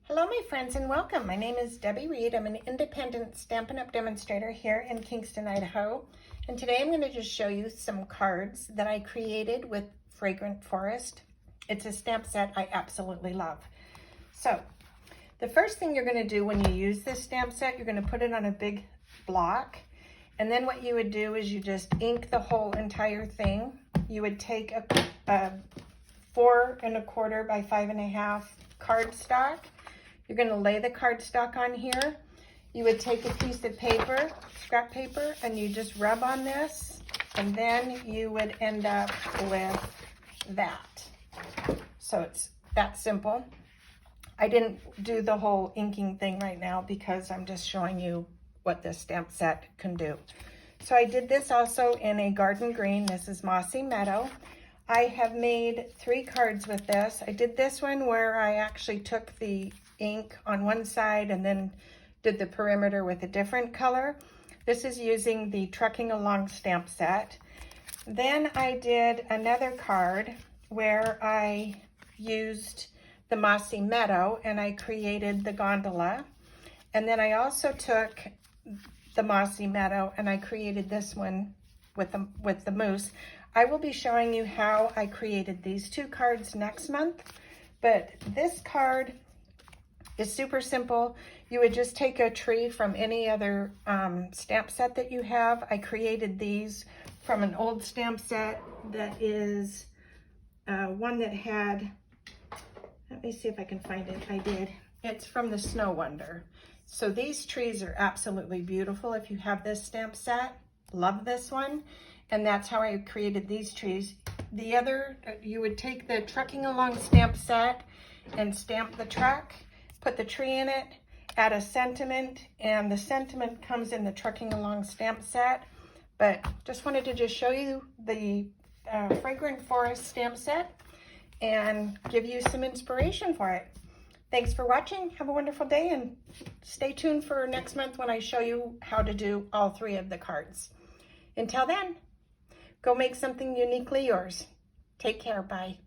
Hello my friends and welcome. My name is Debbie Reed. I'm an independent Stampin' Up! Demonstrator here in Kingston, Idaho. And today I'm going to just show you some cards that I created with Fragrant Forest. It's a stamp set I absolutely love. So the first thing you're going to do when you use this stamp set, you're going to put it on a big block. And then what you would do is you just ink the whole entire thing. You would take a 4 1/4 by 5 1/2 cardstock. You're going to lay the cardstock on here. You would take a piece of paper, scrap paper, and you just rub on this, and then you would end up with that. So it's that simple. I didn't do the whole inking thing right now because I'm just showing you what this stamp set can do. So I did this also in a garden green. This is Mossy Meadow. I have made 3 cards with this. I did this one where I actually took the ink on one side and then did the perimeter with a different color. This is using the Trucking Along stamp set. Then I did another card where I used the Mossy Meadow and I created the gondola. And then I also took the Mossy Meadow and I created this one with the moose. I will be showing you how I created these 2 cards next month, but this card is super simple. You would just take a tree from any other stamp set that you have. I created these from an old stamp set that is one that had, let me see if I can find it. I did. It's from the Snow Wonder. So these trees are absolutely beautiful if you have this stamp set. Love this one. And that's how I created these trees. The other, you would take the Trucking Along stamp set and stamp the truck, put the tree in it, add a sentiment, and the sentiment comes in the Trucking Along stamp set. But just wanted to just show you the Fragrant Forest stamp set and give you some inspiration for it. Thanks for watching. Have a wonderful day and stay tuned for next month when I show you how to do all 3 of the cards. Until then, go make something uniquely yours. Take care. Bye.